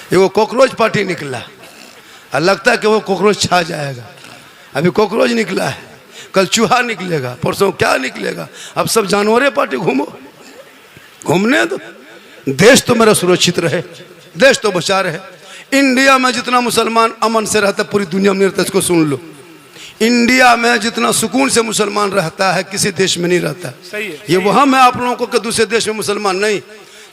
ये वो cockroach party निकला और लगता है कि वो कॉकरोच छा जाएगा। अभी कॉकरोच निकला है, कल चूहा निकलेगा, परसों क्या निकलेगा। अब सब जानवरें पार्टी घूमो, घूमने दो। देश तो मेरा सुरक्षित रहे, देश तो बचा रहे। इंडिया में जितना मुसलमान अमन से रहता है पूरी दुनिया में नहीं रहता। इसको सुन लो, इंडिया में जितना सुकून से मुसलमान रहता है किसी देश में नहीं रहता। सही है, ये वहां मैं आप लोगों को कि दूसरे देश में मुसलमान नहीं,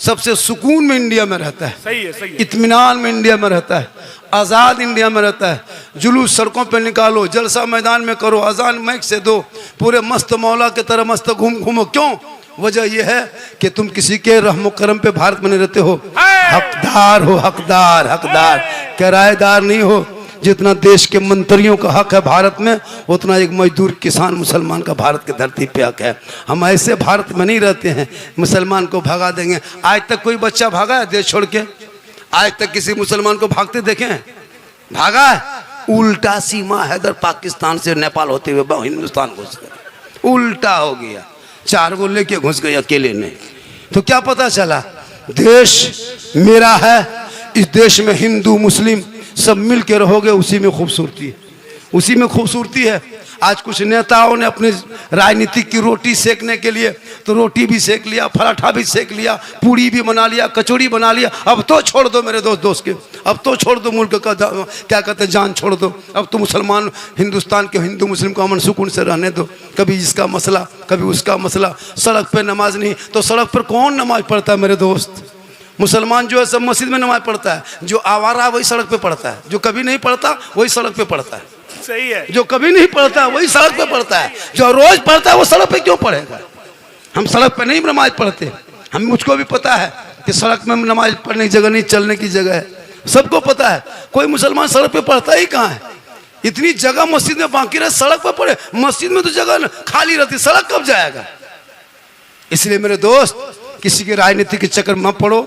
सबसे सुकून में इंडिया में रहता है। सही है, सही है। इत्मीनान में इंडिया में रहता है, आज़ाद इंडिया में रहता है। जुलूस सड़कों पे निकालो, जलसा मैदान में करो, अजान माइक से दो, पूरे मस्त मौला की तरह मस्त घूमो। क्यों? वजह यह है कि तुम किसी के रहमो करम पे भारत में नहीं रहते हो, हकदार हो, हकदार, हकदार, किराएदार नहीं हो। जितना देश के मंत्रियों का हक है भारत में, उतना एक मजदूर किसान मुसलमान का भारत की धरती पे हक है। हम ऐसे भारत में नहीं रहते हैं मुसलमान को भगा देंगे। आज तक कोई बच्चा भागा है देश छोड़ के? आज तक किसी मुसलमान को भागते देखे हैं? भागा है? उल्टा सीमा है, इधर पाकिस्तान से नेपाल होते हुए हिंदुस्तान घुस गए, उल्टा हो गया। 4 गो लेके घुस गए अकेले ने। तो क्या पता चला? देश मेरा है, इस देश में हिंदू मुस्लिम सब मिल के रहोगे, उसी में खूबसूरती है, उसी में खूबसूरती है। आज कुछ नेताओं ने अपने राजनीतिक की रोटी सेकने के लिए तो रोटी भी सेक लिया, पराठा भी सेक लिया, पूड़ी भी बना लिया, कचौड़ी बना लिया। अब तो छोड़ दो मेरे दोस्त के, अब तो छोड़ दो मुल्क का क्या कहते हैं जान छोड़ दो। अब तो मुसलमान हिंदुस्तान के हिंदू मुस्लिम को अमन सुकून से रहने दो। कभी इसका मसला, कभी उसका मसला। सड़क पे नमाज नहीं तो सड़क पर कौन नमाज पढ़ता है मेरे दोस्त? मुसलमान जो है सब मस्जिद में नमाज पढ़ता है, जो आवारा वही सड़क पे पढ़ता है, जो कभी नहीं पढ़ता वही सड़क पे पढ़ता है। सही है। जो कभी नहीं पढ़ता वही सड़क पे पढ़ता है, जो रोज पढ़ता है वो सड़क पे क्यों पढ़ेगा? हम सड़क पे नहीं नमाज पढ़ते। हम मुझको भी पता है कि सड़क में नमाज पढ़ने की जगह नहीं, चलने की जगह है, सबको पता है। कोई मुसलमान सड़क पे पढ़ता ही कहाँ है? इतनी जगह मस्जिद में बाकी रहे, सड़क पर पढ़े। मस्जिद में तो जगह खाली रहती, सड़क कब जाएगा? इसलिए मेरे दोस्त, किसी की राजनीति के चक्कर मत पड़ो,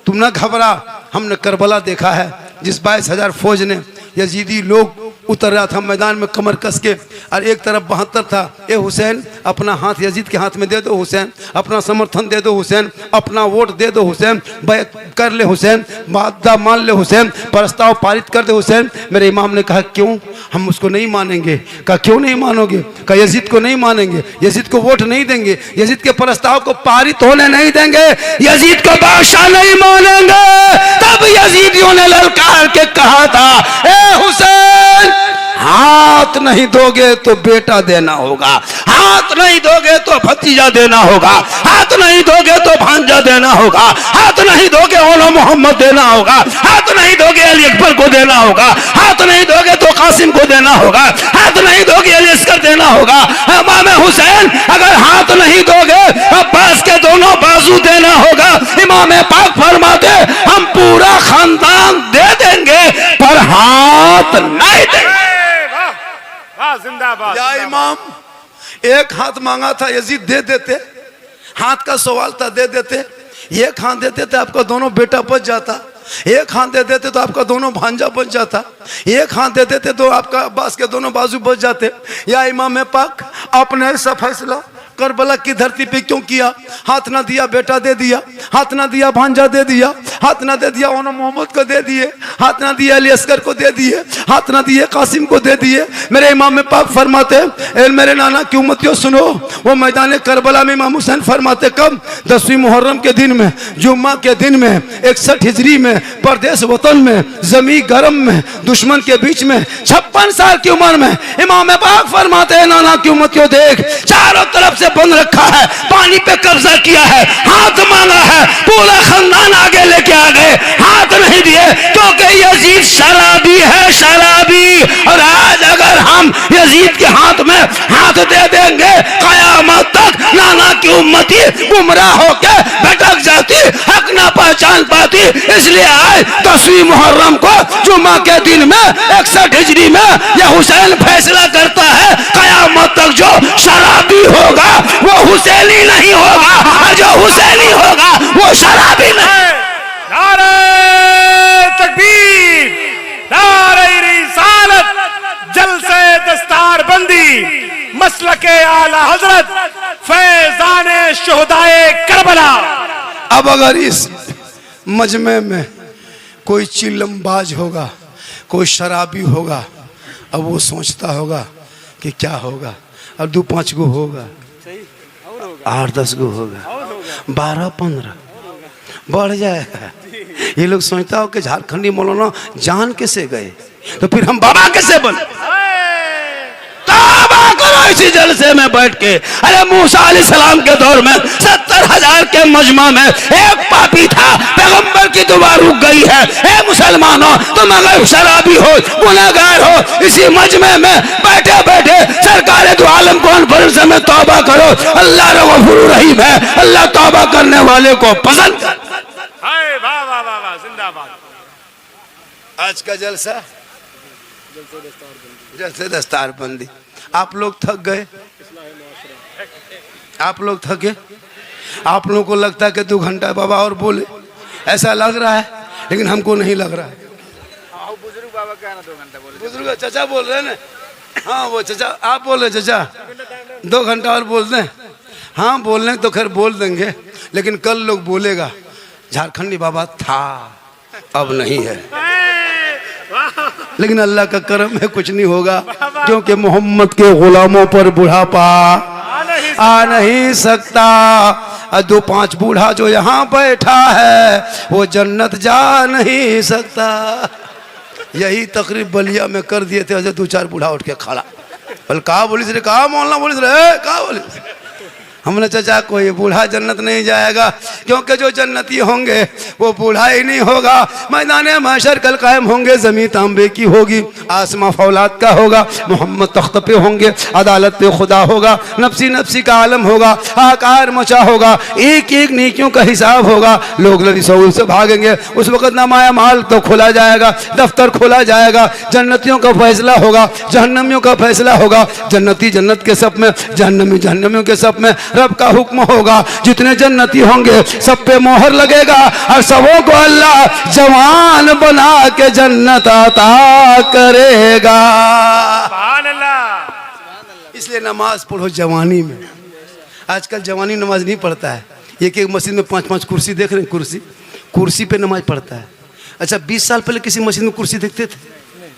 तुम ना घबरा। हमने करबला देखा है, जिस 22,000 फौज ने यजीदी लोग उतर रहा था मैदान में कमर कस के, और एक तरफ 72 था। ए हुसैन, अपना हाथ यजीद के हाथ में दे दो हुसैन, अपना समर्थन दे दो हुसैन, अपना वोट दे दो हुसैन, बैत कर ले हुसैन, वादा मान ले हुसैन, प्रस्ताव पारित कर दे हुसैन। मेरे इमाम ने कहा क्यों? हम उसको नहीं मानेंगे। कहा क्यों नहीं मानोगे? कहा यजीद को नहीं मानेंगे, यजीद को वोट नहीं देंगे, यजीद के प्रस्ताव को पारित होने नहीं देंगे, यजीद को बादशाह नहीं मानेंगे। तब यजीदियों ने ललकार के कहा था, ए हुसैन, हाथ नहीं दोगे तो बेटा देना होगा, हाथ नहीं दोगे तो भतीजा देना होगा, हाथ नहीं दोगे तो भांजा देना होगा, हाथ नहीं दोगे ओला मोहम्मद देना होगा, हाथ नहीं दोगे अली अकबर को देना होगा, हाथ नहीं दोगे तो कासिम को देना होगा, हाथ नहीं दोगे अली अस्कर देना होगा। इमाम हुसैन, अगर हाथ नहीं दोगे अब्बास के दोनों बाजू देना होगा। इमाम पाक फरमाते, हम पूरा खानदान दे देंगे पर हाथ नहीं देंगे। जिंदाबाद। या इमाम, एक हाथ मांगा था यजीद दे देते, हाथ का सवाल था दे देते। एक हाथ देते थे आपका दोनों बेटा बच जाता, एक हाथ दे देते तो आपका दोनों भांजा बच जाता, एक हाथ दे देते तो आपका अब्बास के दोनों बाजू बच जाते। या इमाम पाक, आपने ऐसा फैसला करबला की धरती पे क्यों किया? हाथ ना दिया बेटा दे दिया, हाथ ना दिया भांजा दे दिया, हाथ ना दे दिया ओना मोहम्मद को दे दिए, हाथ ना दिया अली अस्कर को दे दिए, हाथ ना दिए कासिम को दे दिए। मेरे इमाम पाक फरमाते, ए मेरे नाना की उम्मतियों सुनो, वो मैदान करबला में इमाम हुसैन फरमाते, कब 10वीं मुहर्रम के दिन में, जुम्मा के दिन में, 61 हिजरी में, परदेश वतन में, जमी गरम में, दुश्मन के बीच में, 56 साल की उम्र में इमाम पाक फरमाते, नाना की उम्मतियों देख, चारों तरफ से बंद रखा है, पानी पे कब्जा किया है, हाथ मांगा है, पूरा खानदान आगे लेके आ गए, हाथ नहीं दिए क्योंकि यजीद शराबी है, शराबी। और आज अगर हम यजीद के हाथ में हाथ दे देंगे, कयामत तक नाना की उम्मती गुमराह होके भटक जाती, हक ना पहचान पाती। इसलिए आज 10वीं मुहर्रम को जुम्मा के दिन में 61 हिजरी में यह हुसैन फैसला करता है, कयामत तक जो शराबी होगा वो हुसैनी नहीं होगा, जो हुसैनी होगा वो शराबी नहीं। नारे तकबीर, नारे रिसालत, जलसे दस्तार बंदी, मसलके आला हजरत, फैजाने शुहदाए करबला। अब अगर इस मजमे में कोई चिल्लमबाज होगा, कोई शराबी होगा। अब वो सोचता होगा कि क्या होगा, अब 2-5 गो होगा, 8-10 गो होगा, 12-15 बढ़ जाएगा। ये लोग सोचता हो कि झारखंडी मौलाना जान कैसे गए, तो फिर हम बाबा कैसे बने? तौबा करो इसी जलसे में बैठ के। अरे मूसा अलैहिस्सलाम के दौर में 70,000 के मजमा में एक पापी था, पैगंबर की दुआ रुक गई है। ए मुसलमानों, तुम अगर शराबी हो, गुनहगार हो, इसी मजमे में बैठे बैठे सरकार दो आलम कॉन्फ्रेंस में तौबा करो। अल्लाह गफूर रहीम है, अल्लाह तौबा करने वाले को पसंद कर। वाह वाह वाह वाह, जिंदाबाद। आज का जलसा जलसे दस्तारबंदी। आप लोग थक गए, आप लोग थके, आप लोगों को लगता है कि 2 घंटा बाबा और बोले, ऐसा लग रहा है, लेकिन हमको नहीं लग रहा है। बुजुर्ग बाबा क्या ना 2 घंटा बोले, बुजुर्ग चाचा बोल रहे हैं ना, हाँ वो चाचा आप बोल रहे, चाचा 2 घंटा और बोल दें। हाँ बोल रहे तो खैर बोल देंगे, लेकिन कल लोग बोलेगा झारखंडी बाबा था, अब नहीं है। लेकिन अल्लाह का करम है, कुछ नहीं होगा, क्योंकि मोहम्मद के गुलामों पर बुढ़ापा आ नहीं सकता। 2-5 बूढ़ा जो यहाँ बैठा है वो जन्नत जा नहीं सकता। यही तकरीब बलिया में कर दिए थे, 2-4 बूढ़ा उठ के खड़ा, बोल कहा बोली रे, कहा मोहल्ला बोली रे, कहा बोली। हमने चाचा कोई बूढ़ा जन्नत नहीं जाएगा, क्योंकि जो जन्नती होंगे वो बूढ़ा ही नहीं होगा। मैदान महशर कल कायम होंगे, ज़मीन तांबे की होगी, आसमां फौलाद का होगा, मोहम्मद तख्त पे होंगे, अदालत पे खुदा होगा, नफसी नफसी का आलम होगा, आकार मचा होगा, एक एक नेकियों का हिसाब होगा। लोग लदी सऊल से भागेंगे, उस वक्त नामाया माल तो खोला जाएगा, दफ्तर खोला जाएगा, जन्नतियों का फैसला होगा, जहन्नमियों का फैसला होगा। जन्नती जन्नत के सब में, जहन्नमी जहन्नमियों के सब में। रब का हुक्म होगा, जितने जन्नती होंगे सब पे मोहर लगेगा, और सबों को अल्लाह जवान बना के जन्नत अता करेगा। इसलिए नमाज पढ़ो जवानी में। आजकल जवानी नमाज नहीं पढ़ता है, एक एक मस्जिद में 5-5 कुर्सी देख रहे हैं, कुर्सी पे नमाज पढ़ता है। अच्छा 20 साल पहले किसी मस्जिद में कुर्सी देखते थे,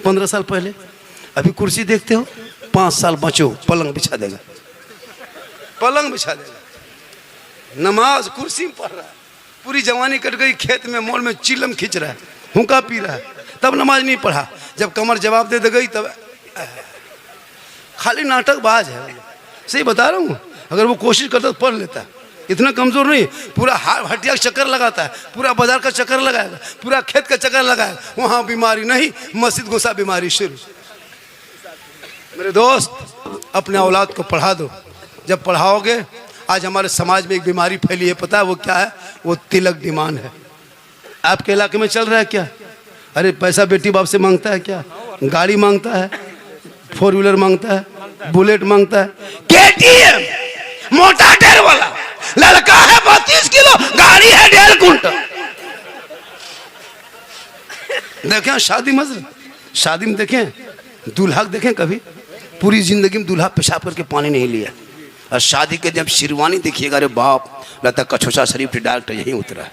15 साल पहले। अभी कुर्सी देखते हो, 5 साल बचो पलंग बिछा देगा, पलंग बिछा देगा। नमाज कुर्सी में पढ़ रहा है, पूरी जवानी कट गई, खेत में मोल में चिलम खींच रहा है, हुक्का पी रहा है, तब नमाज नहीं पढ़ा। जब कमर जवाब दे गई तब खाली नाटकबाज है, सही बता रहा हूँ। अगर वो कोशिश करता तो पढ़ लेता, इतना कमजोर नहीं। पूरा हटिया चक्कर लगाता है, पूरा बाजार का चक्कर लगाएगा, पूरा खेत का चक्कर लगाएगा, वहाँ बीमारी नहीं, मस्जिद घुसा बीमारी शुरू। मेरे दोस्त अपने औलाद को पढ़ा दो, जब पढ़ाओगे। आज हमारे समाज में एक बीमारी फैली है, पता है वो क्या है? वो तिलक डिमांड है। आपके इलाके में चल रहा है क्या? अरे पैसा बेटी बाप से मांगता है क्या? गाड़ी मांगता है, 4 व्हीलर मांगता है, बुलेट मांगता है, केटीएम मोटा टायर वाला, लड़का है 32 किलो, गाड़ी है 1.5 कुंटल। देखें शादी मजर, शादी में देखें दूल्हा देखें, कभी पूरी जिंदगी में दूल्हा पेशाब करके पानी नहीं लिया, और शादी के जब शेरवानी देखिएगा, अरे बाप, लगता कछोसा शरीफ के डॉक्टर यहीं उतरा है।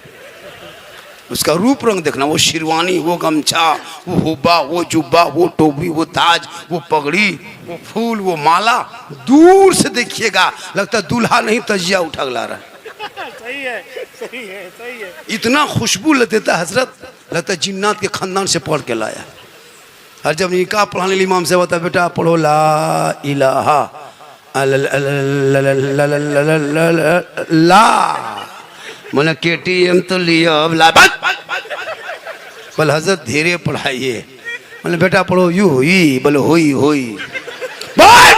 उसका रूप रंग देखना, वो शेरवानी, वो गमछा, वो हुब्बा, वो जुब्बा, वो टोपी, वो ताज, वो पगड़ी, वो फूल, वो माला, दूर से देखिएगा लगता दूल्हा नहीं तजिया उठा ला रहा है। सही है, सही है, सही है। इतना खुशबू देता हजरत, लगता जिन्नात के खानदान से पढ़ के लाया। और जब निकाह पढ़ाने लिए इमाम से बता, बेटा पढ़ो ला इलाहा ला, मैंने केटीएम तो लिया, अब ला बोल हजरत धीरे पढ़ाइए। मैंने बेटा पढ़ो यू हुई, बोले हुई हुई।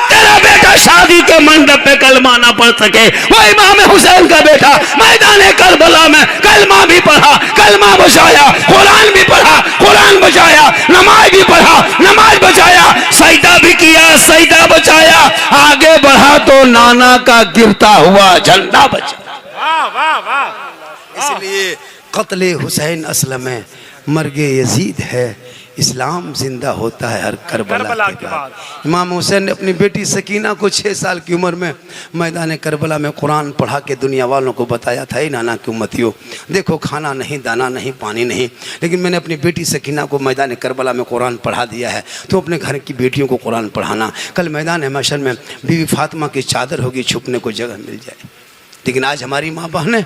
तेरा बेटा शादी के मंडप पे कलमा ना पढ़ सके, वो इमाम हुसैन का बेटा मैदान करबला में कलमा भी पढ़ा, कलमा बचाया, कुरान भी पढ़ा, कुरान बचाया, नमाज भी पढ़ा, नमाज बचाया, सजदा भी किया, सजदा बचाया, आगे बढ़ा तो नाना का गिरता हुआ झंडा बचा। वाह वाह वाह। इसलिए कत्ले हुसैन असल में मर्गे यजीद है, इस्लाम जिंदा होता है हर करबला के बाद। इमाम हुसैन ने अपनी बेटी सकीना को 6 साल की उम्र में मैदान करबला में कुरान पढ़ा के दुनिया वालों को बताया था, नाना की उम्मतियों देखो, खाना नहीं, दाना नहीं, पानी नहीं, लेकिन मैंने अपनी बेटी सकीना को मैदान करबला में कुरान पढ़ा दिया है, तो अपने घर की बेटियों को कुरान पढ़ाना। कल मैदान महशर में बीवी फातिमा की चादर होगी, छुपने को जगह मिल जाए। लेकिन आज हमारी माँ बहनें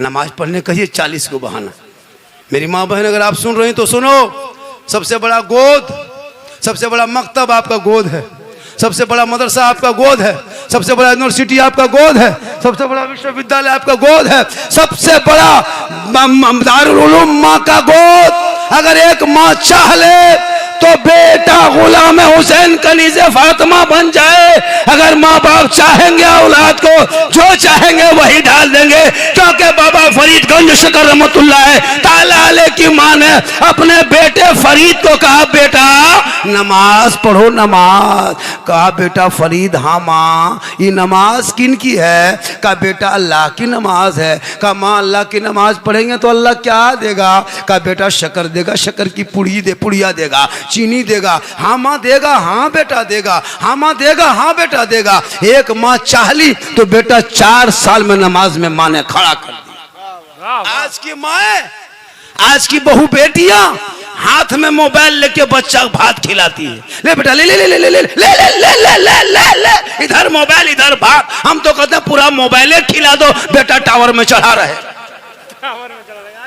नमाज पढ़ने कहिए 40 को बहाना। मेरी माँ बहन अगर आप सुन रही हैं तो सुनो, सबसे बड़ा गोद, सबसे बड़ा मकतब आपका गोद है, सबसे बड़ा मदरसा आपका गोद है, सबसे बड़ा यूनिवर्सिटी आपका गोद है, सबसे बड़ा विश्वविद्यालय आपका गोद है, सबसे बड़ा दारुल उलूम माँ का गोद। अगर एक माँ चाह ले तो बेटा गुलाम हुसैन कनीज़े फातिमा बन जाए। अगर माँ बाप चाहेंगे औलाद को जो चाहेंगे वही डाल देंगे, क्योंकि बाबा फरीदगंज शकर रहमतुल्लाह ताला अलैह की माँ ने अपने बेटे फरीद को कहा, बेटा नमाज पढ़ो, नमाज। कहा बेटा फरीद, हाँ माँ ये नमाज किन की है? कहा बेटा अल्लाह की नमाज है। कहा माँ अल्लाह की नमाज पढ़ेंगे तो अल्लाह क्या देगा? कहा बेटा शक्कर देगा, शक्कर की पुड़िया देगा, चीनी देगा। हाँ माँ देगा, हाँ बेटा देगा, हाँ माँ देगा, हाँ बेटा देगा। एक माँ चाह ली तो बेटा 4 साल में नमाज में माँ ने खड़ा कर दिया। आज की माँ, आज की बहू बेटियां हाथ में मोबाइल लेके बच्चा भात खिलाती है। ले बेटा ले ले ले ले ले ले ले ले ले ले ले ले, इधर मोबाइल इधर भात। हम तो कहते हैं पूरा मोबाइल खिला दो, बेटा टावर में चढ़ा रहे।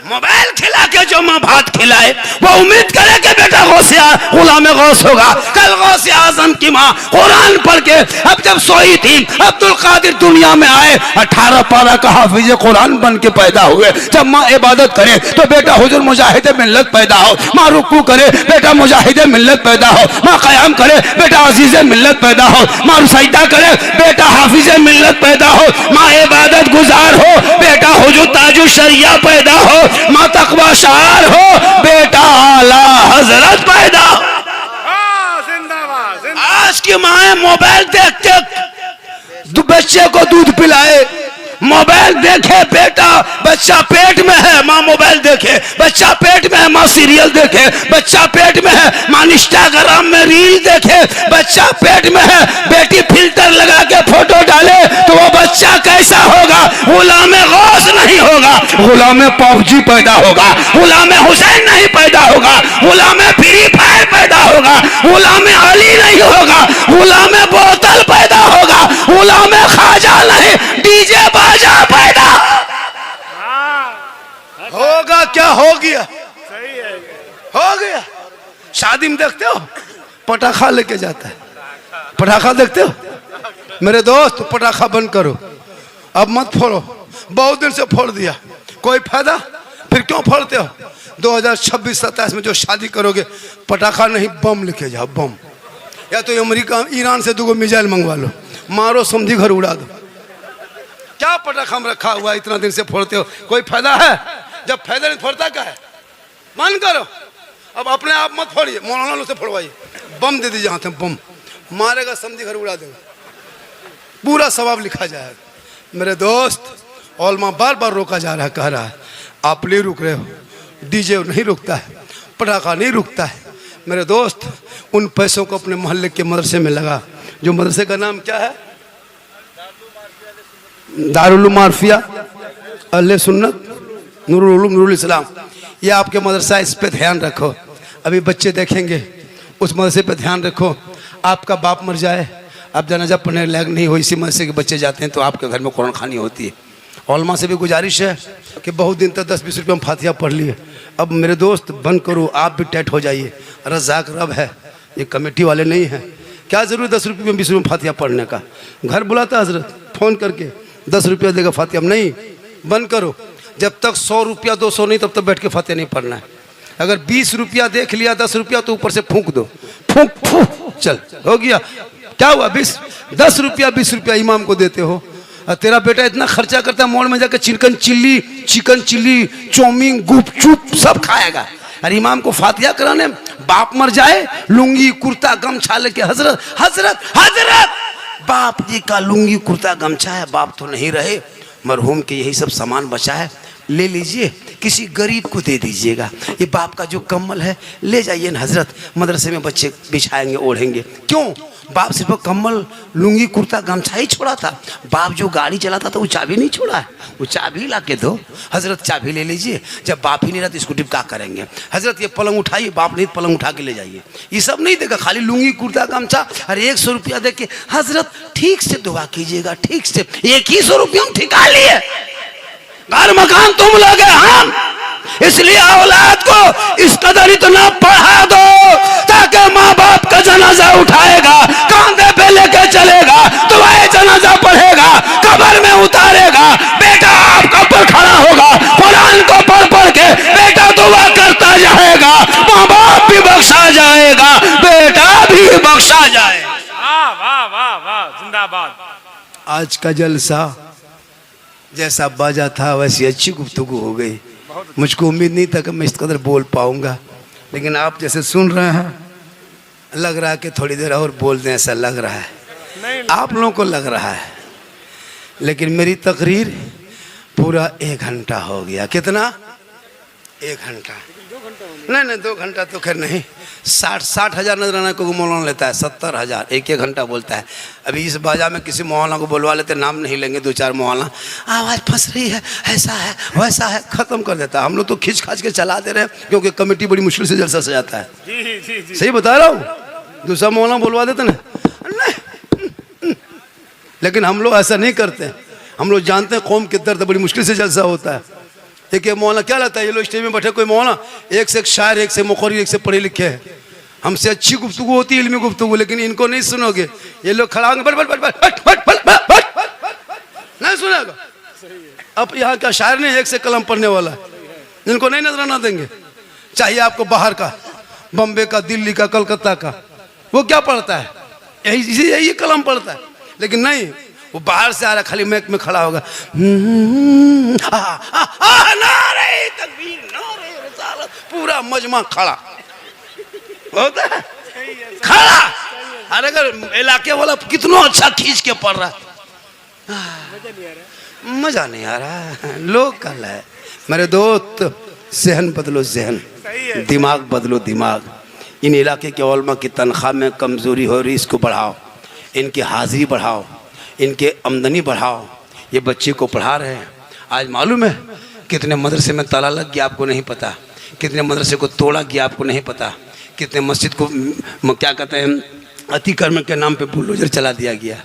मोबाइल खिला के जो माँ भात खिलाए वो उम्मीद करे कि बेटा गुलाम गौस होगा। कल गौस आजम की माँ कुरान पढ़ के अब जब सोई थी, अब्दुल कादिर दुनिया में आए, 18 पारा का हाफिज कुरान बन के पैदा हुए। जब माँ इबादत करे तो बेटा हुजूर मुजाहिद मिल्लत पैदा हो, माँ रुकू करे बेटा मुजाहिद मिल्लत पैदा हो, माँ कयाम करे बेटा अजीज मिल्लत पैदा हो, माँ सजदा करे बेटा हाफिज मिल्लत पैदा हो, माँ इबादत गुजार हो बेटा हुजूर ताजु शरिया पैदा हो, माँ तकवा शार हो बेटा आला हजरत पैदा हो। जिंदाबाद। आज की माँ मोबाइल देख के बच्चे को दूध पिलाए, मोबाइल देखे बेटा बच्चा पेट में है, माँ मोबाइल देखे, बच्चा पेट में है माँ सीरियल देखे, बच्चा पेट में है माँ इंस्टाग्राम में रील देखे, बच्चा पेट में है बेटी फिल्टर लगा के फोटो डाले, तो वो बच्चा कैसा होगा? गुलाम गौस नहीं होगा, गुलाम पबजी पैदा होगा, गुलाम हुसैन नहीं पैदा होगा, गुलाम फ्री फायर पैदा होगा, गुलाम अली नहीं होगा, गुलाम बोतल पैदा होगा, गुलाम खाजा नहीं डीजे बाजा पैदा होगा। क्या हो गया? सही है, हो गया। शादी में देखते हो पटाखा लेके जाता है, पटाखा देखते हो? मेरे दोस्त पटाखा बंद करो, अब मत फोड़ो। बहुत दिन से फोड़ दिया, कोई फायदा? फिर क्यों फोड़ते हो? 2026-27 में जो शादी करोगे पटाखा नहीं बम लेके जाओ, बम। या तो अमेरिका ईरान से 2 मिसाइल मंगवा लो, मारो समझी घर उड़ा दो। क्या पटाखा में रखा हुआ इतना दिन से फोड़ते हो? कोई फायदा है? जब फायदा नहीं फोड़ता क्या है? बंद करो। अब अपने आप मत फोड़िए, मौलाना से फोड़वाइए, बम दे दीजिए हाथ में, बम मारेगा समझी घर उड़ा देगा, पूरा सवाब लिखा जाएगा। मेरे दोस्त औलमा बार बार रोका जा रहा है, कह रहा है आप नहीं रुक रहे हो, डीजे नहीं रुकता है, पटाखा नहीं रुकता है। मेरे दोस्त उन पैसों को अपने मोहल्ले के मदरसे में लगा, जो मदरसे का नाम क्या है? दारुल मारफिया अहले सुन्नत नूरुल उलूम नूरुल इस्लाम। ये आपके मदरसा, इस पे ध्यान रखो। अभी बच्चे देखेंगे, उस मदरसे पे ध्यान रखो। आपका बाप मर जाए, आप जनाजा पढ़ने लायक नहीं हो, इसी मदरसे के बच्चे जाते हैं तो आपके घर में कुरान खानी होती है। औलमा से भी गुजारिश है कि बहुत दिन तक 10-20 रुपये में फातिहा पढ़ लिए। अब मेरे दोस्त बंद करो, आप भी टाइट हो जाइए। रज़ाक रब है, ये कमेटी वाले नहीं हैं। क्या ज़रूरत 10 रुपये में 20 रुपये में फातिहा पढ़ने का? घर बुलाता हजरत फ़ोन करके 10 रुपया देगा फातिहा, नहीं, बंद करो। जब तक 100 रुपया 200 नहीं, तब तक बैठ के फातिहा नहीं पढ़ना है। अगर 20 रुपया देख लिया, 10 रुपया तो ऊपर से फूंक दो, फूंक फूंक, चल हो गया। क्या हुआ? 10 रुपया 20 रुपया इमाम को देते हो, और तेरा बेटा इतना खर्चा करता है, मोड़ में जाकर चिकन चिल्ली चौमिन गुपचुप सब खाएगा, और इमाम को फातिहा कराने बाप मर जाए, लुंगी कुर्ता गमछा लेके हजरत हजरत हजरत, बाप जी का लुंगी कुर्ता गमछा है, बाप तो नहीं रहे, मरहूम के यही सब सामान बचा है, ले लीजिए। किसी गरीब को दे दीजिएगा। ये बाप का जो कम्बल है ले जाइए ना हजरत, मदरसे में बच्चे बिछाएंगे ओढ़ेंगे। क्यों? बाप सिर्फ कम्बल लुंगी कुर्ता गमछा ही छोड़ा था, बाप जो गाड़ी चलाता था वो चाबी नहीं छोड़ा है, वो चाबी ला के दो। हजरत चाबी ले लीजिए, जब बाप ही नहीं रहा तो इसको क्या करेंगे। हजरत ये पलंग उठाइए, बाप नहीं पलंग उठा के ले जाइए। ये सब नहीं देगा, खाली लुंगी कुर्ता गमछा और 100 रुपया दे के हजरत ठीक से दुआ कीजिएगा, ठीक से। 100 रुपया हम ठिका लिए, घर मकान तुम लोगे हम, इसलिए औलाद को इस कदर इतना पढ़ा दो ताकि माँ बाप का जनाजा उठाएगा, कांधे पे लेके चलेगा, दुआए जनाजा पढ़ेगा, कब्र में उतारेगा, बेटा आपका ऊपर खड़ा होगा, कुरान को पढ़ पढ़ के बेटा दुआ करता जाएगा, माँ बाप भी बख्शा जाएगा, बेटा भी बख्शा जाएगा। वाह वाह वाह वाह, जिंदाबाद। आज का जलसा जैसा बाजा था वैसी अच्छी गुफ्तगू हो गई। मुझको उम्मीद नहीं था कि मैं इस कदर बोल पाऊंगा, लेकिन आप जैसे सुन रहे हैं लग रहा है कि थोड़ी देर और बोल दें, ऐसा लग रहा है। नहीं, आप लोगों को लग रहा है, लेकिन मेरी तकरीर पूरा 1 घंटा हो गया। कितना? 1 घंटा नहीं 2 घंटा तो खैर नहीं, 60 हज़ार नजराना को मौलाना लेता है, 70 हज़ार 1 घंटा बोलता है। अभी इस बाजा में किसी मौलाना को बुलवा लेते, नाम नहीं लेंगे, 2-4 मौलाना, आवाज़ फंस रही है, ऐसा है वैसा है, ख़त्म कर देता है। हम लोग तो खींच खाच के चला दे रहे हैं, क्योंकि कमेटी बड़ी मुश्किल से जलसा सजाता है। जी जी जी, सही बता रहा हूँ, दूसरा मौलाना बुलवा देते ना, नहीं। लेकिन हम लोग ऐसा नहीं करते, हम लोग जानते हैं कौम के दर्द, बड़ी मुश्किल से जलसा होता है। देखिए मौलाना क्या लगता है, ये लोग स्टेज में बैठे कोई मौलाना एक से एक शायर, एक से मुखरी, एक से पढ़े लिखे हैं, हमसे अच्छी गुफ्तगू होती है, इल्मी गुफ्तगू, लेकिन इनको नहीं सुनोगे। ये लोग खड़ा होंगे, नहीं सुनेगा। अब यहाँ क्या शायर नहीं, एक से कलम पढ़ने वाला है, इनको नहीं नजराना देंगे। चाहिए आपको बाहर का, बम्बे का, दिल्ली का, कलकत्ता का, वो क्या पढ़ता है, यही कलम पढ़ता है। लेकिन नहीं, वो बाहर से आ रहा, खाली मैक में खड़ा होगा, नारे तकबीर, नारे रिसालत, पूरा मजमा खड़ा होता है, खड़ा। अरे अगर इलाके वाला कितना अच्छा खींच के पढ़ रहा है, मजा नहीं आ रहा। लोग कल है मेरे दोस्त, जहन बदलो, जहन, दिमाग बदलो, दिमाग। इन इलाके के उलमा की तनख्वाह में कमज़ोरी हो रही, इसको बढ़ाओ, इनकी हाजिरी बढ़ाओ, इनके आमदनी बढ़ाओ। ये बच्चे को पढ़ा रहे हैं। आज मालूम है कितने मदरसे में ताला लग गया, आपको नहीं पता। कितने मदरसे को तोड़ा गया, आपको नहीं पता। कितने मस्जिद को क्या कहते हैं, अतिक्रमण के नाम पे बुलडोजर चला दिया गया।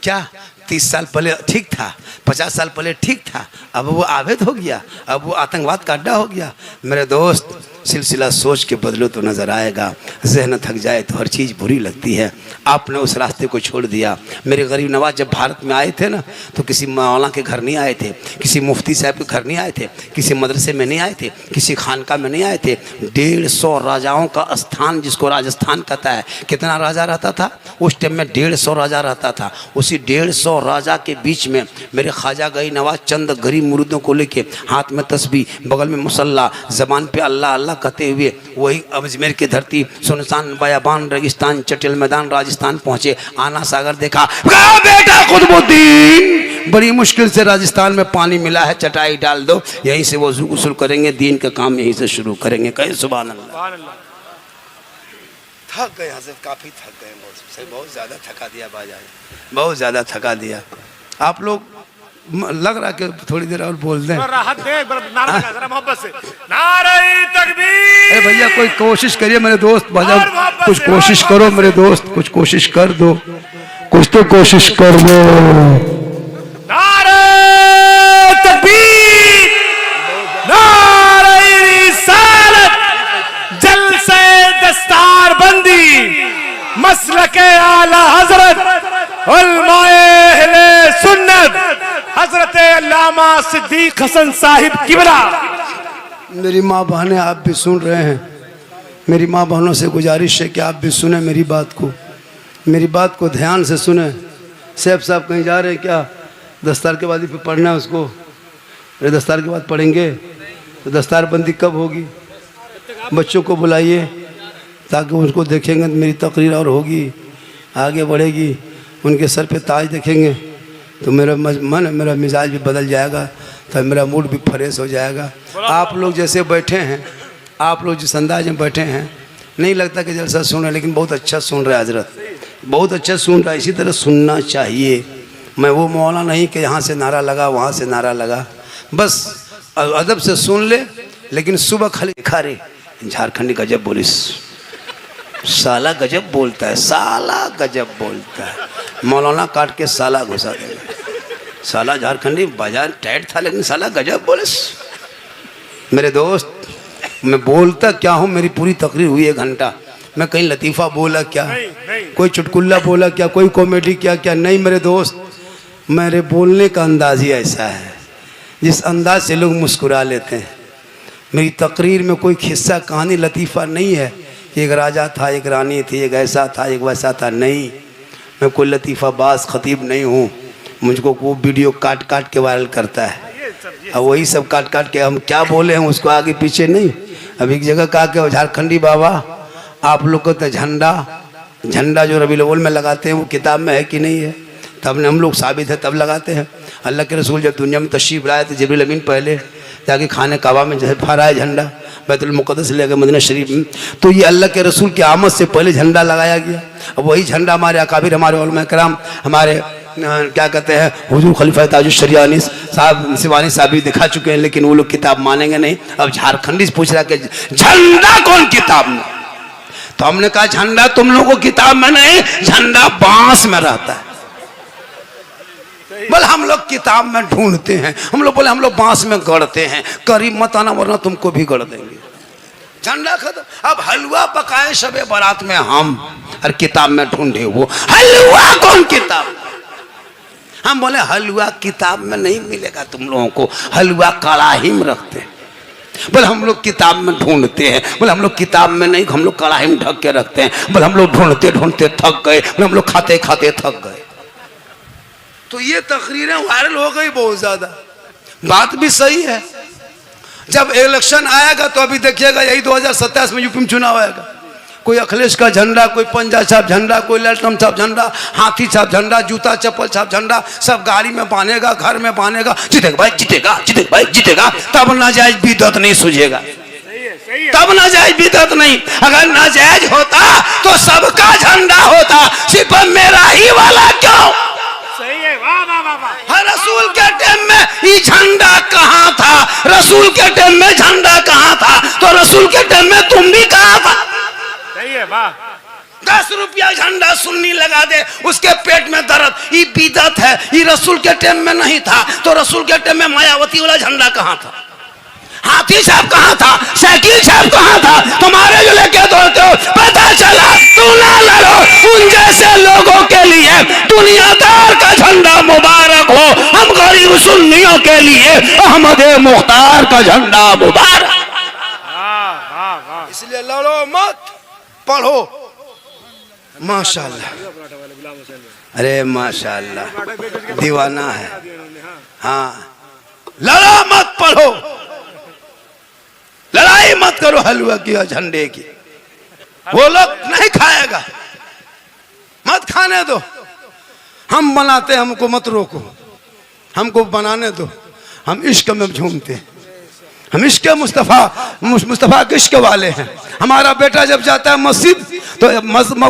क्या 30 साल पहले ठीक था, 50 साल पहले ठीक था, अब वो आवेद हो गया, अब वो आतंकवाद का अड्डा हो गया। मेरे दोस्त, सिलसिला सोच के बदलो तो नज़र आएगा। जहन थक जाए तो हर चीज़ बुरी लगती है। आपने उस रास्ते को छोड़ दिया। मेरे गरीब नवाज जब भारत में आए थे ना, तो किसी मौलाना के घर नहीं आए थे, किसी मुफ्ती साहब के घर नहीं आए थे, किसी मदरसे में नहीं आए थे, किसी खानका में नहीं आए थे। 150 राजाओं का स्थान, जिसको राजस्थान कहता है, कितना राजा रहता था उस टाइम में? 150 राजा रहता था। उसी 150 राजा के बीच में मेरे ख्वाजा गई नवाज चंद गरीब मुरीदों को लेके, हाथ में तस्बीह, बगल में मुसल्ला, ज़बान पे अल्लाह अल्लाह कहते हुए वही अजमेर की धरती, सुनसान बयाबान रेगिस्तान, चटिल मैदान राजस्थान पहुँचे। आना सागर देखा, बेटा कुतुबुद्दीन, बड़ी मुश्किल से राजस्थान में पानी मिला है, चटाई डाल दो, यहीं से वज़ू गुस्ल करेंगे, दीन का काम यहीं से शुरू करेंगे। कहीं सुभान अल्लाह। थक गए हज़रत, काफ़ी थक गए, बहुत ज़्यादा थका दिया बाजार, बहुत ज़्यादा थका दिया। आप लोग लग रहा कि थोड़ी देर और बोल दें, राहत दे, नारा लगा जरा मोहब्बत से, नारे तकबीर। अरे भैया कोई कोशिश करिए मेरे दोस्त, भजन कुछ कोशिश करो मेरे दोस्त, कुछ कोशिश कर दो, कुछ तो कोशिश कर दो। नारे तकबीर, नारे रिसालत, जलसे दस्तारबंदी, मसलके आला हजरत उलमाए अहले सुन्नत हजरत अल्लामा सिद्दीक हसन साहिब किबला। मेरी माँ बहनें, आप भी सुन रहे हैं, मेरी माँ बहनों से गुजारिश है कि आप भी सुने मेरी बात को, मेरी बात को ध्यान से सुने। सैफ साहब कहीं जा रहे हैं क्या? दस्तार के बाद ही फिर पढ़ना है उसको। अरे दस्तार के बाद पढ़ेंगे तो दस्तार बंदी कब होगी? बच्चों को बुलाइए ताकि उनको देखेंगे तो मेरी तकरीर और होगी, आगे बढ़ेगी। उनके सर पे ताज देखेंगे तो मेरा मन, मेरा मिजाज भी बदल जाएगा। तो मेरा मूड भी फ्रेश हो जाएगा। आप लोग जैसे बैठे हैं, आप लोग जिस अंदाज में बैठे हैं, नहीं लगता कि जलसा सुन रहे हैं, लेकिन बहुत अच्छा सुन रहे हैं हजरत, बहुत अच्छा सुन रहा है। इसी तरह सुनना चाहिए। मैं वो मौला नहीं कि यहाँ से नारा लगा वहाँ से नारा लगा, बस अदब से सुन ले। लेकिन सुबह खाली खा रे झारखंडी गजब बोलिस, साला गजब बोलता है, साला गजब बोलता है, मौलाना काट के साला घुसा देगा। साला झारखंडी बाजार टाइट था लेकिन साला गजब बोलिस। मेरे दोस्त, मैं बोलता क्या हूँ, मेरी पूरी तकरीर हुई 1 घंटा। मैं कहीं लतीफ़ा बोला क्या, कोई चुटकुल्ला बोला क्या, कोई कॉमेडी क्या नहीं मेरे दोस्त। मेरे बोलने का अंदाज ही ऐसा है जिस अंदाज से लोग मुस्कुरा लेते हैं। मेरी तकरीर में कोई खिस्सा कहानी लतीफ़ा नहीं है, एक राजा था, एक रानी थी, एक ऐसा था, एक वैसा था, नहीं। मैं कोई लतीफ़ा बाज खतीब नहीं हूँ। मुझको वो वीडियो काट काट के वायरल करता है, अब वही सब काट काट के हम क्या बोले हैं उसको आगे पीछे नहीं। अब एक जगह कहा कि झारखंडी बाबा आप लोग को तो झंडा जो रबीउल अव्वल में लगाते हैं वो किताब में है कि नहीं है? तब ने हम लोग साबित है तब लगाते हैं। अल्लाह के रसूल जब दुनिया में तशरीफ़ लाए तो जिब्रील अमीन पहले जाके खाने काबा में जैसे फहराया झंडा, बैतुल मुक़द्दस से लेकर मदीना शरीफ में, तो ये अल्लाह के रसूल की आमद से पहले झंडा लगाया गया। अब वही झंडा हमारे अकाबिर, हमारे उलमा कराम, हमारे क्या कहते हैं हुजूर खलीफा ताजुश शरिया अनीस साहब सिवानी साहब भी दिखा चुके हैं, लेकिन वो लोग किताब मानेंगे नहीं। अब झारखंडी से पूछ रहा कि झंडा कौन किताब में? तो हमने कहा झंडा तुम लोगों को किताब में नहीं, झंडा बांस में रहता है। बोले हम लोग किताब में ढूंढते हैं, हम लोग बोले हम लोग बांस में गढ़ते हैं। करीब मत आना वरना तुमको भी गढ़ देंगे। झंडा खत्म। अब हलवा पकाए शबे बारात में हम, और किताब में ढूंढे वो हलवा कौन किताब? हम बोले हलवा किताब में नहीं मिलेगा तुम लोगों को, हलवा कड़ाही में रखते हैं। बोले हम लोग किताब में ढूंढते हैं। बोले हम लोग किताब में नहीं, हम लोग कड़ाही में ढक के रखते हैं। बोले हम लोग ढूंढते ढूंढते थक गए। बोले हम लोग खाते खाते थक गए। तो ये तकरीरें वायरल हो गई बहुत ज्यादा। बात भी सही है। जब इलेक्शन आएगा तो अभी देखिएगा, यही 2027 में यूपी में चुनाव आएगा, कोई अखिलेश का झंडा, कोई पंजा छाप झंडा, कोई ललटम छाप झंडा, हाथी छाप झंडा, जूता चप्पल छाप झंडा, सब गाड़ी में बांधेगा, घर में बांधेगा। जीतेगा भाई, जीतेगा, जीतेगा भाई, जीतेगा। तब नाजायज बिदअत नहीं सूझेगा, तब नाजायज बिदअत नहीं। अगर नाजायज होता तो सबका झंडा होता, सिर्फ मेरा ही वाला क्यों? सही है, वाह वाह वाह वाह। रसूल के टाइम में ये झंडा कहाँ था? रसूल के टाइम में झंडा कहाँ था? तो रसूल के टाइम में तुम भी कहाँ था? सही है, वाह। 10 रुपया झंडा सुन्नी लगा दे, उसके पेट में दर्द, ये बिदअत है। ये रसूल के टाइम में नहीं था। तो रसूल के टाइम में मायावती वाला झंडा कहाँ था? हाथी छाप कहाँ था? साइकिल छाप कहाँ था? तुम्हारे जो लेके दौड़ते हो, पता चला तू ना लड़ो। उन जैसे लोगों के लिए दुनियादार का झंडा मुबारक हो, हम गरीब सुन्नियों के लिए अहमद मुख्तार का झंडा मुबारक। इसलिए लड़ो मत, पढ़ो। माशाल्लाह, अरे माशाल्लाह, दीवाना है। हाँ, लड़ो मत, पढ़ो, लड़ाई मत करो हलवा की और झंडे की। वो लोग नहीं खाएगा, मत खाने दो। हम बनाते, हमको मत रोको, हमको बनाने दो। हम इश्क में झूमते हैं, हम इश्क मुस्तफ़ा के इश्क वाले हैं। हमारा बेटा जब जाता है मस्जिद तो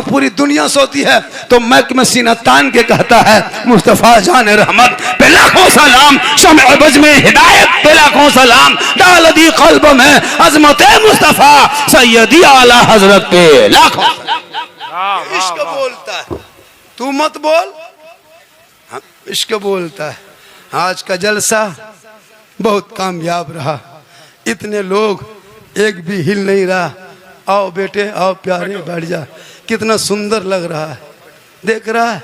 पूरी दुनिया सोती है, तो मैक में सीना तान के कहता है मुस्तफ़ा जान रहमत पे लाखों सलाम, शम्अ बज़ में हिदायत पे लाखों सलाम, डाल दी क़ल्ब में अज़मत मुस्तफ़ा, सैयदी आला हजरत पे लाखों सलाम। इश्क बोलता है, तू मत बोल, इश्क बोलता है। आज का जलसा बहुत कामयाब रहा, इतने लोग, एक भी हिल नहीं रहा। आओ बेटे, आओ प्यारे, बैठ जा। कितना सुंदर लग रहा है, देख रहा है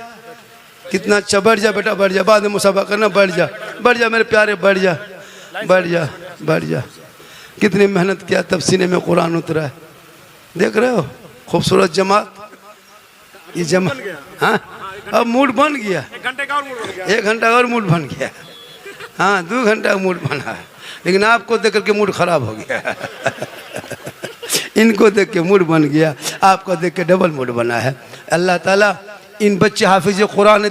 कितना अच्छा। बैठ जा बेटा, बैठ जा, बाद में मुसाफा करना। बैठ जा, बैठ जा मेरे प्यारे, बैठ जा, बैठ जा, बैठ जा। कितनी मेहनत किया तब सीने में कुरान उतरा है। देख रहे हो खूबसूरत जमात, ये जमात। हाँ, अब मूड बन गया, 1 घंटे का और मूड बन गया। 1 घंटा और मूड बन गया। हाँ, 2 घंटा का मूड बना है, लेकिन आपको देख करके मूड खराब हो गया। इनको देख के मूड बन गया, आपको देख के डबल मूड बना है। अल्लाह ताला इन बच्चे हाफिज कुरान